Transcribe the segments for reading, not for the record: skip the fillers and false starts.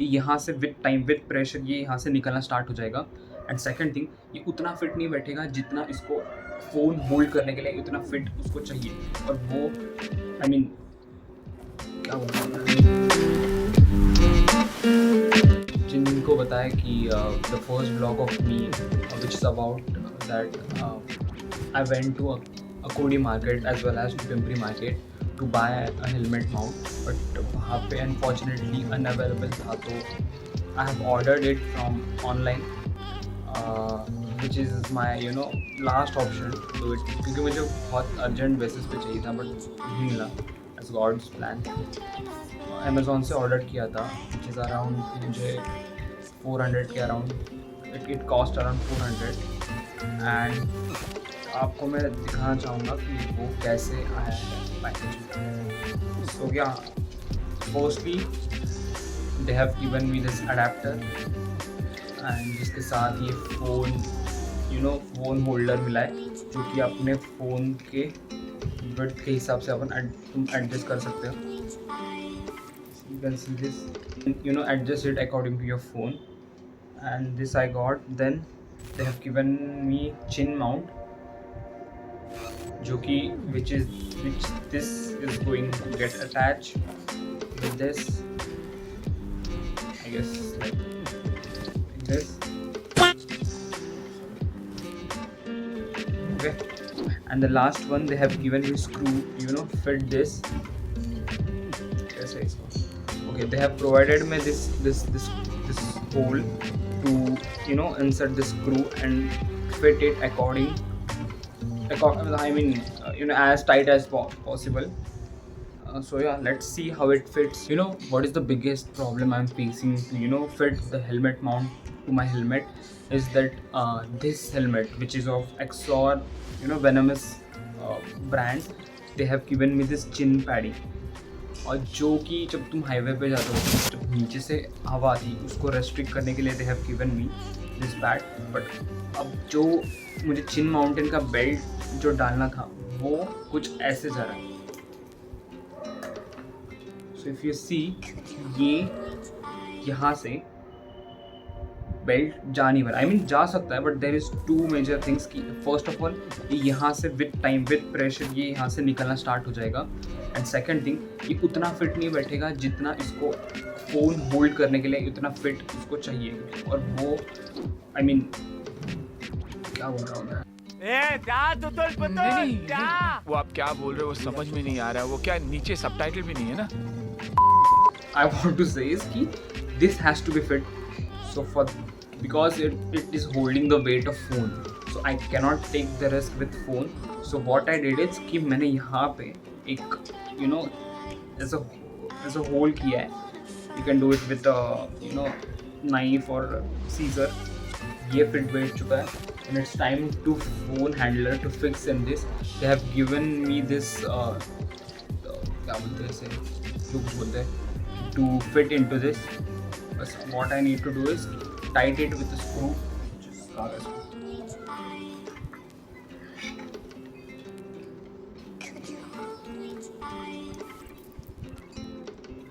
ये यहाँ से विद टाइम विद प्रेशर ये यहाँ से निकलना स्टार्ट हो जाएगा। एंड सेकंड थिंग, ये उतना फिट नहीं बैठेगा जितना इसको फ़ोन होल्ड करने के लिए उतना फिट उसको चाहिए। और वो आई मीन क्या बोल रहा हूँ मैं, जिनको बताया कि the first blog of me which is about that I went to a Kodi market as well as to Pimpri market to buy a helmet mount, but वहाँ पे unfortunately unavailable था, तो I have ordered it from online, which is my last option to do it, क्योंकि मुझे बहुत urgent basis पे चाहिए था बट नहीं मिला as God's plan। Amazon से order किया था which is around मुझे 400 के around, it cost around 400 and आपको मैं दिखाना चाहूँगा कि वो कैसे आया है पैकेज में। सो या firstly they have given me this adapter and जिसके साथ ये फ़ोन फ़ोन होल्डर मिला है, जो कि अपने फ़ोन के विड्थ के हिसाब से अपन तुम एडजस्ट कर सकते हो। You can see this adjust it according to your phone and this I got. Then they have given me chin mount, जो कि which this is going to get attached with this, I guess, like this. Okay, and the last one they have given me screw, fit this. कैसे इसको? Okay, they have provided me this hole to insert the screw and fit it I mean as tight as possible. So yeah, let's see how it fits. What is the biggest problem I'm facing to fit the helmet mount to my helmet is that this helmet, which is of Exor venomous brand, they have given me this chin padding, और जो कि जब तुम highway पे जाते हो जब नीचे से हवा आती है उसको रेस्ट्रिक्ट करने के लिए दे have given me this pad. But अब जो मुझे चिन माउंटेन का बेल्ट जो डालना था वो कुछ ऐसे जा रहा है। सो इफ़ यू सी, ये यहाँ से बेल्ट जा नहीं रहा, I mean जा सकता है but there is two major things की फर्स्ट ऑफ ऑल ये यहाँ से विद टाइम विद प्रेशर ये यहाँ से निकलना स्टार्ट हो जाएगा। एंड सेकंड थिंग, ये उतना फिट नहीं बैठेगा जितना इसको फ़ोन होल्ड करने के लिए उतना फिट उसको चाहिए। और वो I mean क्या बोल रहा हूँ मैं, वो आप क्या बोल रहे हो वो समझ में नहीं आ रहा है। वो क्या नीचे सबटाइटल भी नहीं है ना? I want to say is कि this has to be fit, so for because it is holding the weight of phone, so I cannot take the risk with phone. So what I did is कि मैंने यहाँ पे एक as a hole किया है। You can do it with a knife or scissor। ये fit बैठ चुका है and it's time to phone handler to fix in this। They have given me this क्या बोलते हैं इसे, जो कुछ बोलते हैं, to fit into this। बस what I need to do is tight it with a screw, which is car screw।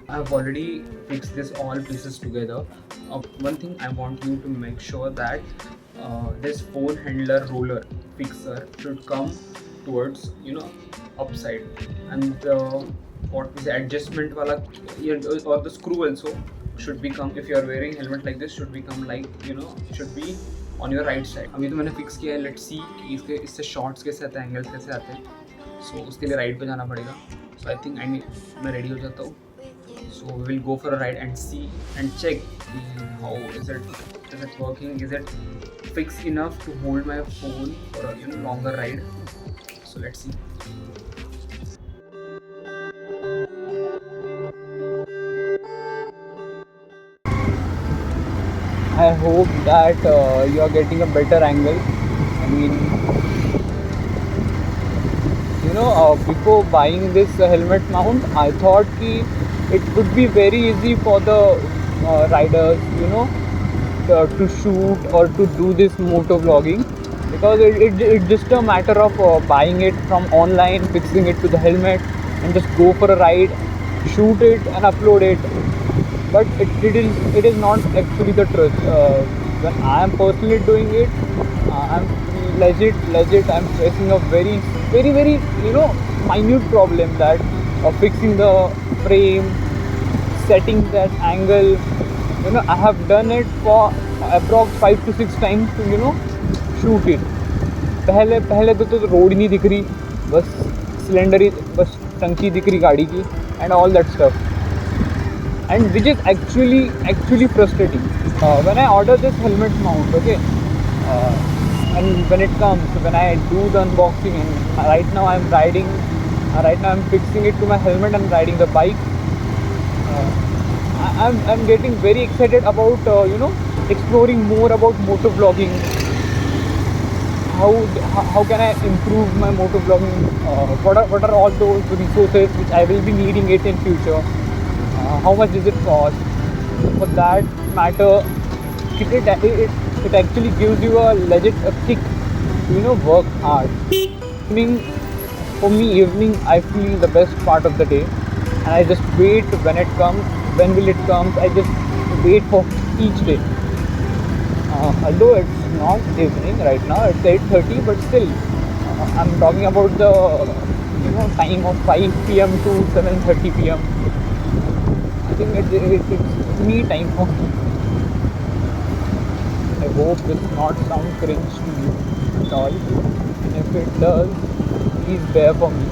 I have already fixed this all pieces together. One thing I want you to make sure that this phone handler roller fixer should come towards upside, and what is the adjustment wala or the screw also should become, if you are wearing helmet like this, should become like should be on your right side। अभी तो मैंने fix किया है, let's see कि इससे shots कैसे आते हैं, एंगल्स कैसे आते हैं। सो उसके लिए राइट पे जाना पड़ेगा। सो आई थिंक मैं रेडी हो जाता हूँ। So we will go for a ride and see and check how is it working, is it fixed enough to hold my phone for a longer ride. So let's see. I hope that you are getting a better angle. I mean, before buying this helmet mount, I thought it would be very easy for the riders, to shoot or to do this moto vlogging, because it's just a matter of buying it from online, fixing it to the helmet, and just go for a ride, shoot it and upload it. but it is not actually the truth. When I am personally doing it, I'm legit I'm facing a very minute problem, that fixing the frame, setting that angle. I have done it for approx 5 to 6 times to shoot it. पहले पहले तो road नहीं दिख रही, बस cylinder ही, बस टंकी दिख रही गाड़ी की, and all that stuff, and which is actually frustrating. When I order this helmet mount, okay, and when it comes, when I do the unboxing, and right now I'm fixing it to my helmet and riding the bike. I'm getting very excited about exploring more about motor vlogging. How can I improve my motor vlogging? What are all those resources which I will be needing it in future? How much does it cost? For that matter, it actually gives you a legit kick to work hard. For me, evening I feel the best part of the day, and I just wait when it comes. When will it come? I just wait for each day. Although it's not evening right now, it's 8:30, but still, I'm talking about the time of 5 p.m. to 7:30 p.m. I think it's me time for me. I hope this not sound cringe to you at all. And if it does, please bear for me.